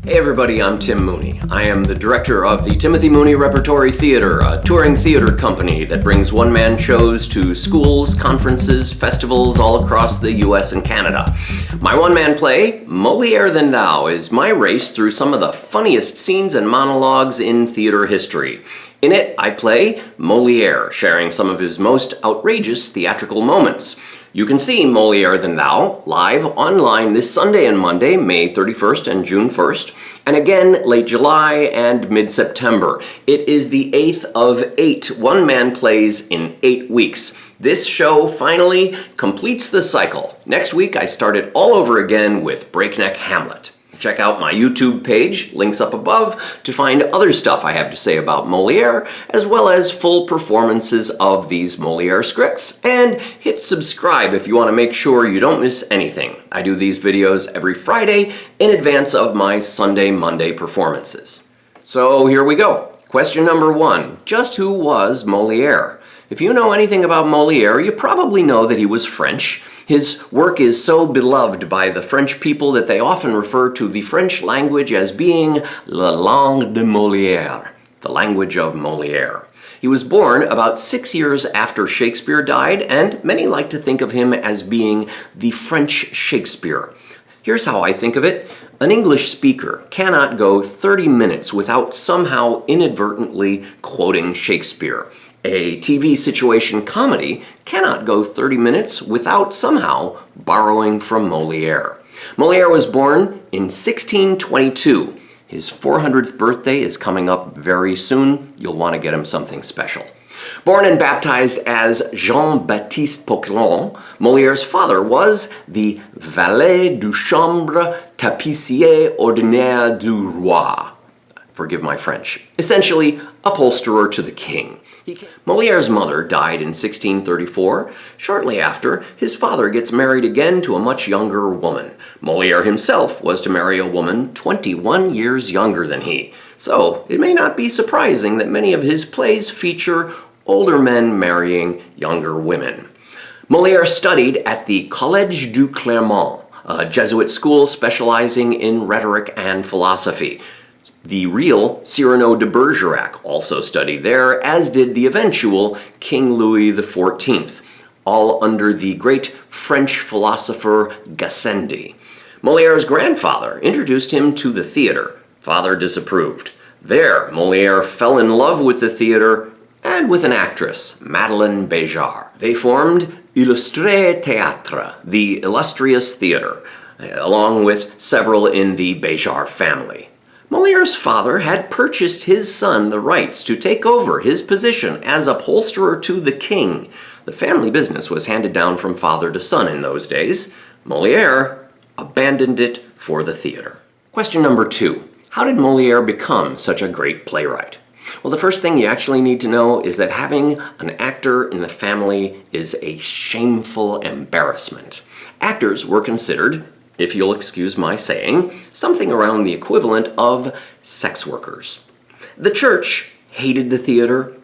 Hey everybody, I'm Tim Mooney. I am the director of the Timothy Mooney Repertory Theater, a touring theater company that brings one-man shows to schools, conferences, festivals all across the US and Canada. My one-man play, Moliere Than Thou, is my race through some of the funniest scenes and monologues in theater history. In it, I play Moliere, sharing some of his most outrageous theatrical moments. You can see Moliere Than Thou live online this Sunday and Monday, May 31st and June 1st, and again late July and mid-September. It is the 8th of 8 one-man plays in 8 weeks. This show finally completes the cycle. Next week, I start it all over again with Breakneck Hamlet. Check out my YouTube page, links up above, to find other stuff I have to say about Moliere, as well as full performances of these Moliere scripts, and hit subscribe if you want to make sure you don't miss anything. I do these videos every Friday in advance of my Sunday, Monday performances. So here we go. Question number 1. Just who was Moliere? If you know anything about Moliere, you probably know that he was French. His work is so beloved by the French people that they often refer to the French language as being la langue de Molière, the language of Moliere. He was born about 6 years after Shakespeare died, and many like to think of him as being the French Shakespeare. Here's how I think of it. An English speaker cannot go 30 minutes without somehow inadvertently quoting Shakespeare. A TV situation comedy cannot go 30 minutes without somehow borrowing from Moliere. Moliere was born in 1622. His 400th birthday is coming up very soon. You'll want to get him something special. Born and baptized as Jean-Baptiste Poquelin, Moliere's father was the valet de chambre tapissier ordinaire du roi. Forgive my French. Essentially, upholsterer to the king. Moliere's mother died in 1634. Shortly after, his father gets married again to a much younger woman. Moliere himself was to marry a woman 21 years younger than he. So, it may not be surprising that many of his plays feature older men marrying younger women. Moliere studied at the Collège du Clermont, a Jesuit school specializing in rhetoric and philosophy. The real Cyrano de Bergerac also studied there, as did the eventual King Louis XIV, all under the great French philosopher Gassendi. Moliere's grandfather introduced him to the theater. Father disapproved. There, Moliere fell in love with the theater and with an actress, Madeleine Béjart. They formed Illustré Théâtre, the illustrious theater, along with several in the Béjart family. Moliere's father had purchased his son the rights to take over his position as upholsterer to the king. The family business was handed down from father to son in those days. Moliere abandoned it for the theater. Question number 2. How did Moliere become such a great playwright? Well, the first thing you actually need to know is that having an actor in the family is a shameful embarrassment. Actors were considered, if you'll excuse my saying, something around the equivalent of sex workers. The church hated the theater.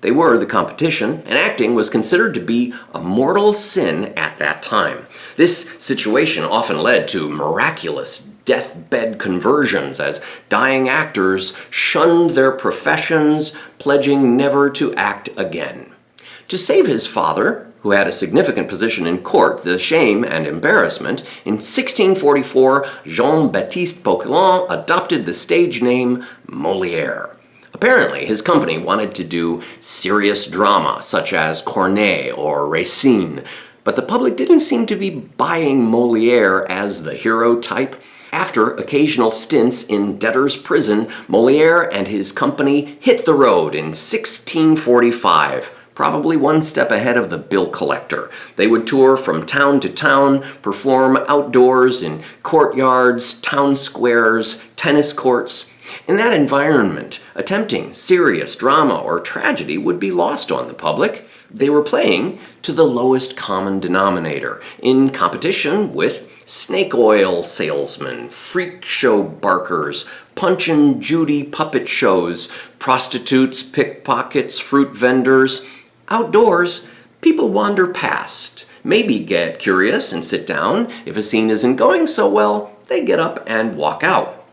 They were the competition, and acting was considered to be a mortal sin at that time. This situation often led to miraculous deathbed conversions as dying actors shunned their professions, pledging never to act again. To save his father, who had a significant position in court, the shame and embarrassment, in 1644, Jean-Baptiste Poquelin adopted the stage name Moliere. Apparently, his company wanted to do serious drama, such as Corneille or Racine, but the public didn't seem to be buying Moliere as the hero type. After occasional stints in debtor's prison, Moliere and his company hit the road in 1645. Probably one step ahead of the bill collector. They would tour from town to town, perform outdoors in courtyards, town squares, tennis courts. In that environment, attempting serious drama or tragedy would be lost on the public. They were playing to the lowest common denominator, in competition with snake oil salesmen, freak show barkers, Punch and Judy puppet shows, prostitutes, pickpockets, fruit vendors. Outdoors, people wander past, maybe get curious and sit down. If a scene isn't going so well, they get up and walk out.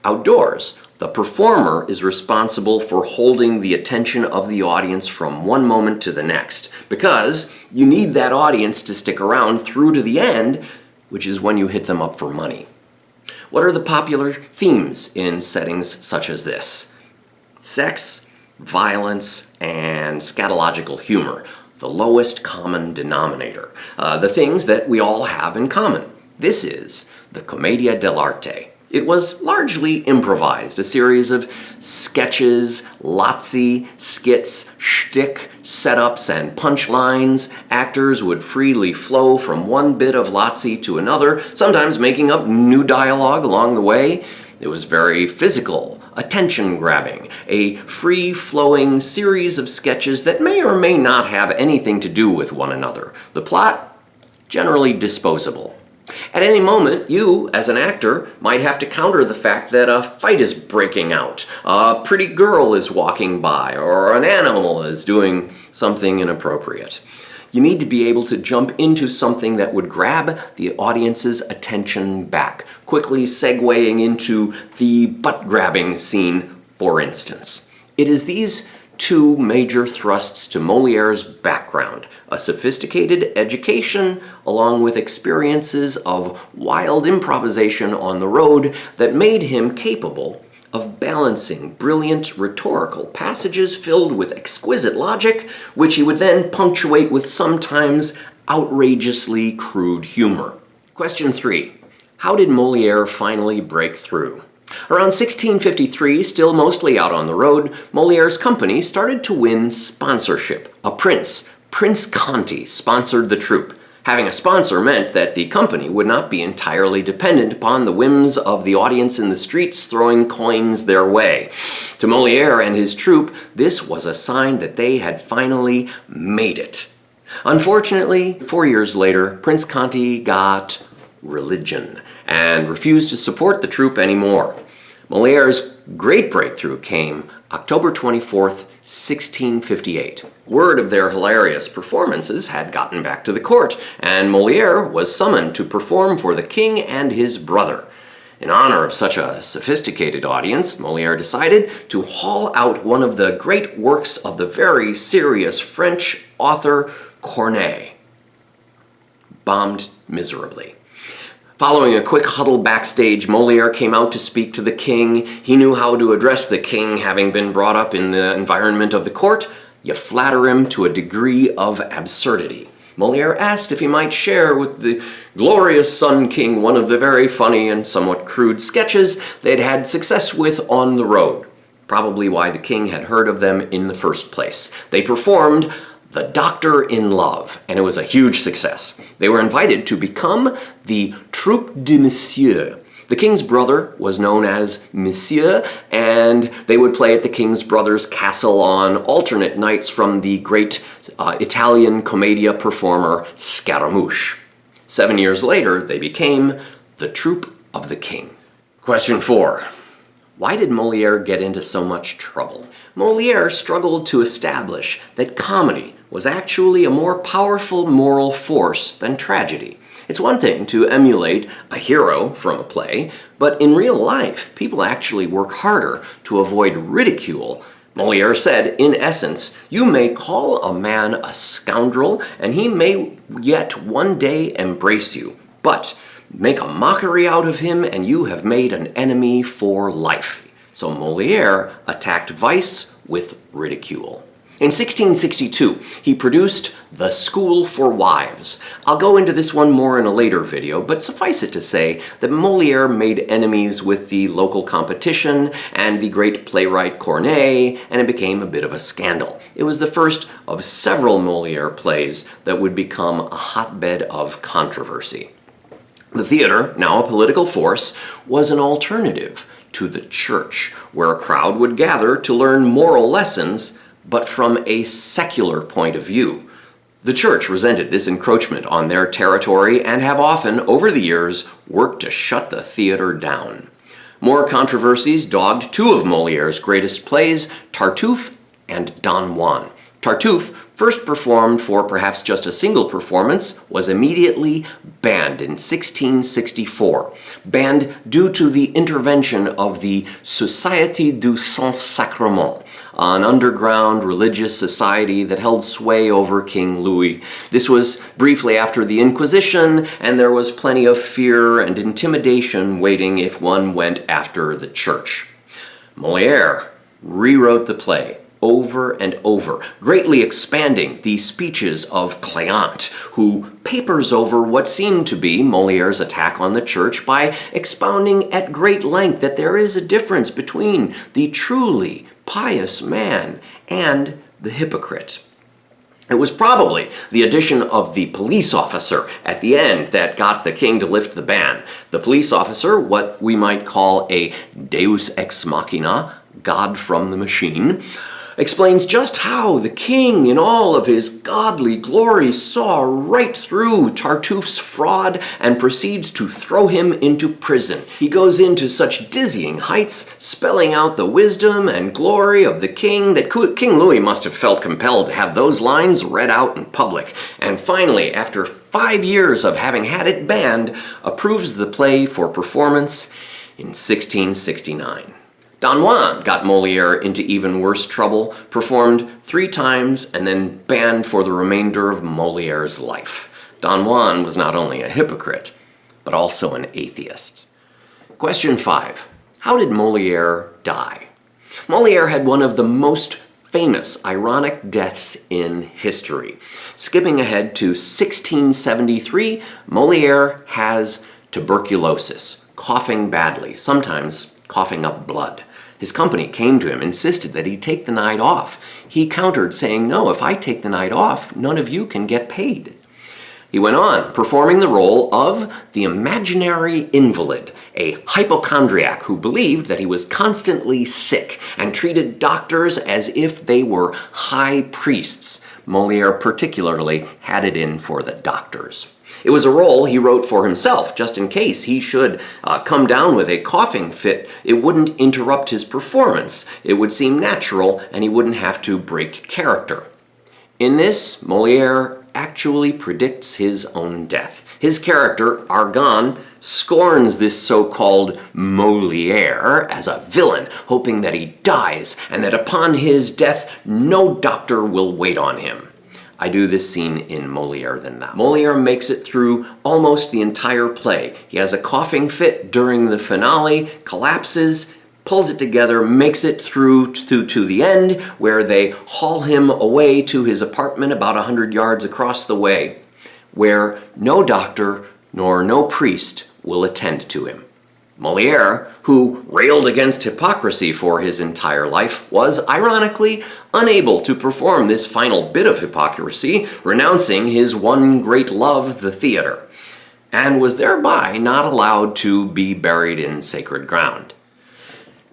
Outdoors, the performer is responsible for holding the attention of the audience from one moment to the next, because you need that audience to stick around through to the end, which is when you hit them up for money. What are the popular themes in settings such as this? Sex, violence, and scatological humor, the lowest common denominator, the things that we all have in common. This is the Commedia dell'arte. It was largely improvised, a series of sketches, lazzi, skits, shtick, setups, and punchlines. Actors would freely flow from one bit of lazzi to another, sometimes making up new dialogue along the way. It was very physical, attention-grabbing, a free-flowing series of sketches that may or may not have anything to do with one another. The plot, generally disposable. At any moment, you, as an actor, might have to counter the fact that a fight is breaking out, a pretty girl is walking by, or an animal is doing something inappropriate. You need to be able to jump into something that would grab the audience's attention back, quickly segueing into the butt-grabbing scene, for instance. It is these two major thrusts to Moliere's background, a sophisticated education along with experiences of wild improvisation on the road that made him capable of balancing brilliant rhetorical passages filled with exquisite logic, which he would then punctuate with sometimes outrageously crude humor. Question 3. How did Moliere finally break through? Around 1653, still mostly out on the road, Moliere's company started to win sponsorship. A prince, Prince Conti, sponsored the troupe. Having a sponsor meant that the company would not be entirely dependent upon the whims of the audience in the streets throwing coins their way. To Moliere and his troupe, this was a sign that they had finally made it. Unfortunately, 4 years later, Prince Conti got religion and refused to support the troupe anymore. Moliere's great breakthrough came October 24th, 1658. Word of their hilarious performances had gotten back to the court, and Moliere was summoned to perform for the king and his brother. In honor of such a sophisticated audience, Moliere decided to haul out one of the great works of the very serious French author Corneille. Bombed miserably. Following a quick huddle backstage, Moliere came out to speak to the king. He knew how to address the king, having been brought up in the environment of the court. You flatter him to a degree of absurdity. Moliere asked if he might share with the glorious Sun King one of the very funny and somewhat crude sketches they'd had success with on the road. Probably why the king had heard of them in the first place. They performed The Doctor in Love, and it was a huge success. They were invited to become the Troupe de Monsieur. The king's brother was known as Monsieur, and they would play at the king's brother's castle on alternate nights from the great Italian commedia performer Scaramouche. 7 years later, they became the Troupe of the King. Question 4. Why did Moliere get into so much trouble? Moliere struggled to establish that comedy was actually a more powerful moral force than tragedy. It's one thing to emulate a hero from a play, but in real life, people actually work harder to avoid ridicule. Moliere said, in essence, you may call a man a scoundrel, and he may yet one day embrace you, but make a mockery out of him, and you have made an enemy for life. So Moliere attacked vice with ridicule. In 1662, he produced The School for Wives. I'll go into this one more in a later video, but suffice it to say that Moliere made enemies with the local competition and the great playwright Corneille, and it became a bit of a scandal. It was the first of several Moliere plays that would become a hotbed of controversy. The theater, now a political force, was an alternative to the church, where a crowd would gather to learn moral lessons, but from a secular point of view. The church resented this encroachment on their territory and have often, over the years, worked to shut the theater down. More controversies dogged two of Moliere's greatest plays, Tartuffe and Don Juan. Tartuffe, first performed for perhaps just a single performance, was immediately banned in 1664. Banned due to the intervention of the Société du Saint-Sacrement, an underground religious society that held sway over King Louis. This was briefly after the Inquisition, and there was plenty of fear and intimidation waiting if one went after the church. Molière rewrote the play over and over, greatly expanding the speeches of Cléante, who papers over what seemed to be Molière's attack on the church by expounding at great length that there is a difference between the truly pious man and the hypocrite. It was probably the addition of the police officer at the end that got the king to lift the ban. The police officer, what we might call a deus ex machina, God from the machine, explains just how the king in all of his godly glory saw right through Tartuffe's fraud and proceeds to throw him into prison. He goes into such dizzying heights, spelling out the wisdom and glory of the king that King Louis must have felt compelled to have those lines read out in public. And finally, after 5 years of having had it banned, approves the play for performance in 1669. Don Juan got Molière into even worse trouble, performed 3 times, and then banned for the remainder of Molière's life. Don Juan was not only a hypocrite, but also an atheist. Question 5. How did Molière die? Molière had one of the most famous ironic deaths in history. Skipping ahead to 1673, Molière has tuberculosis, coughing badly, sometimes coughing up blood. His company came to him, insisted that he take the night off. He countered, saying, "No, if I take the night off, none of you can get paid." He went on, performing the role of the Imaginary Invalid, a hypochondriac who believed that he was constantly sick and treated doctors as if they were high priests. Molière particularly had it in for the doctors. It was a role he wrote for himself, just in case he should come down with a coughing fit. It wouldn't interrupt his performance. It would seem natural, and he wouldn't have to break character. In this, Molière actually predicts his own death. His character, Argan, scorns this so-called Molière as a villain, hoping that he dies, and that upon his death, no doctor will wait on him. I do this scene in Molière Than Thou. Molière makes it through almost the entire play. He has a coughing fit during the finale, collapses, pulls it together, makes it through to the end, where they haul him away to his apartment about 100 yards across the way, where no doctor nor no priest will attend to him. Molière, who railed against hypocrisy for his entire life, was, ironically, unable to perform this final bit of hypocrisy, renouncing his one great love, the theater, and was thereby not allowed to be buried in sacred ground.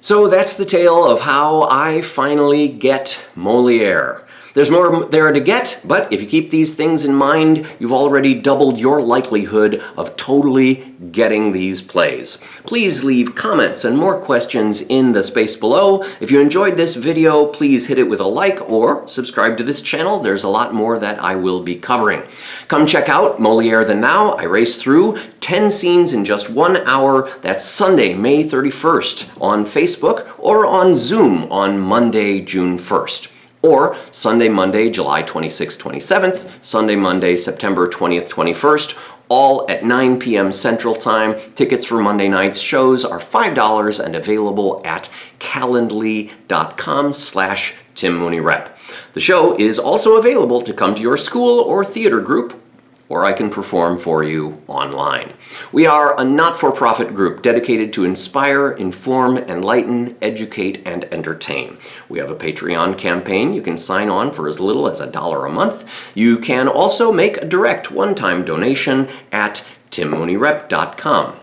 So that's the tale of how I finally get Molière. There's more there to get, but if you keep these things in mind, you've already doubled your likelihood of totally getting these plays. Please leave comments and more questions in the space below. If you enjoyed this video, please hit it with a like or subscribe to this channel. There's a lot more that I will be covering. Come check out Molière Than Thou. I race through 10 scenes in just 1 hour. That's Sunday, May 31st on Facebook, or on Zoom on Monday, June 1st. Or Sunday, Monday, July 26th, 27th, Sunday, Monday, September 20th, 21st, all at 9 p.m. Central Time. Tickets for Monday night's shows are $5 and available at calendly.com/TimMooneyRep. The show is also available to come to your school or theater group, or I can perform for you online. We are a not-for-profit group dedicated to inspire, inform, enlighten, educate, and entertain. We have a Patreon campaign. You can sign on for as little as $1 a month. You can also make a direct one-time donation at timmooneyRep.com.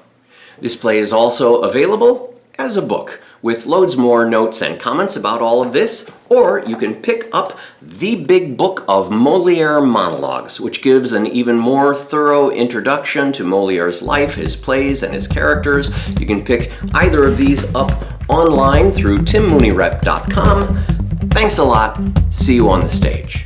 This play is also available as a book, with loads more notes and comments about all of this, or you can pick up the big book of Molière monologues, which gives an even more thorough introduction to Molière's life, his plays, and his characters. You can pick either of these up online through timmooneyRep.com. Thanks a lot. See you on the stage.